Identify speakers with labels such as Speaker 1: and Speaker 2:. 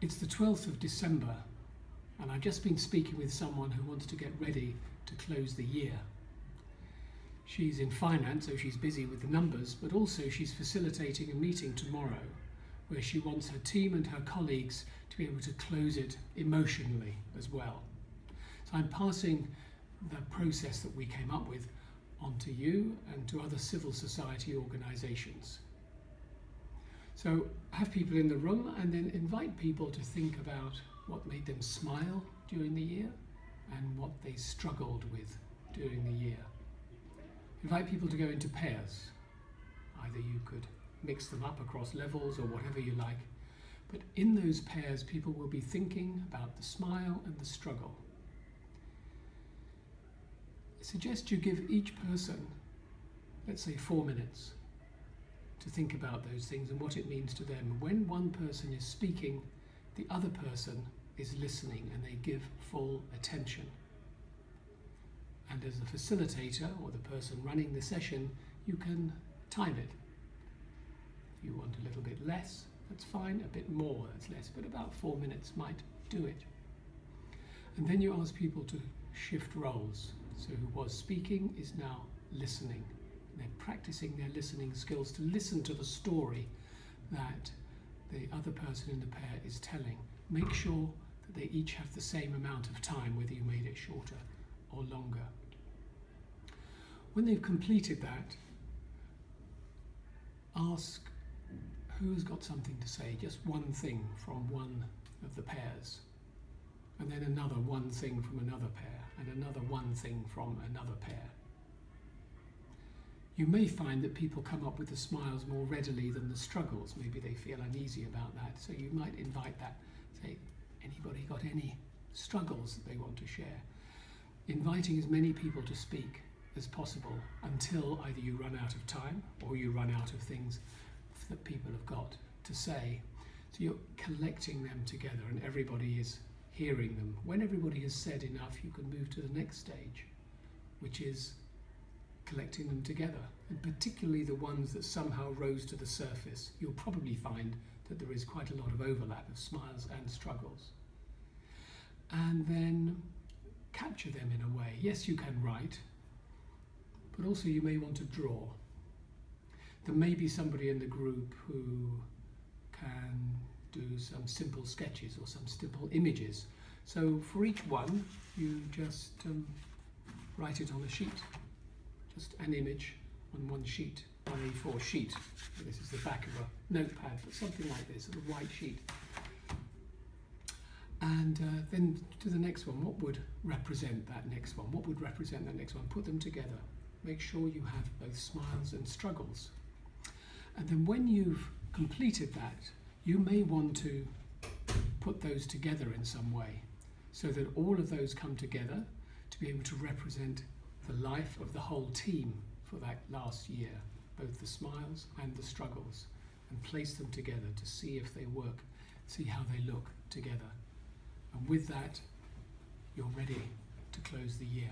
Speaker 1: It's the 12th of December, and I've just been speaking with someone who wants to get ready to close the year. She's in finance, so she's busy with the numbers, but also she's facilitating a meeting tomorrow where she wants her team and her colleagues to be able to close it emotionally as well. So I'm passing the process that we came up with on to you and to other civil society organisations. So have people in the room and then invite people to think about what made them smile during the year and what they struggled with during the year. Invite people to go into pairs. Either you could mix them up across levels or whatever you like, but in those pairs people will be thinking about the smile and the struggle. I suggest you give each person, let's say 4 minutes, to think about those things and what it means to them. When one person is speaking, the other person is listening and they give full attention. And as the facilitator or the person running the session, you can time it. If you want a little bit less, that's fine. A bit more, that's less, but about 4 minutes might do it. And then you ask people to shift roles. So who was speaking is now listening. They're practicing their listening skills to listen to the story that the other person in the pair is telling. Make sure that they each have the same amount of time, whether you made it shorter or longer. When they've completed that, ask who's got something to say, just one thing from one of the pairs, and then another one thing from another pair, and another one thing from another pair. You may find that people come up with the smiles more readily than the struggles. Maybe they feel uneasy about that, so you might invite that. Say, anybody got any struggles that they want to share? Inviting as many people to speak as possible until either you run out of time or you run out of things that people have got to say. So you're collecting them together and everybody is hearing them. When everybody has said enough, you can move to the next stage, which is collecting them together, and particularly the ones that somehow rose to the surface. You'll probably find that there is quite a lot of overlap of smiles and struggles. And then capture them in a way. Yes, you can write, but also you may want to draw. There may be somebody in the group who can do some simple sketches or some simple images. So for each one, you just write it on a sheet. Just an image on one sheet, one A4 sheet. So this is the back of a notepad, but something like this, a white sheet. And then to the next one, what would represent that next one? What would represent that next one? Put them together. Make sure you have both smiles and struggles. And then when you've completed that, you may want to put those together in some way so that all of those come together to be able to represent the life of the whole team for that last year, both the smiles and the struggles, and place them together to see if they work, see how they look together. And with that, you're ready to close the year.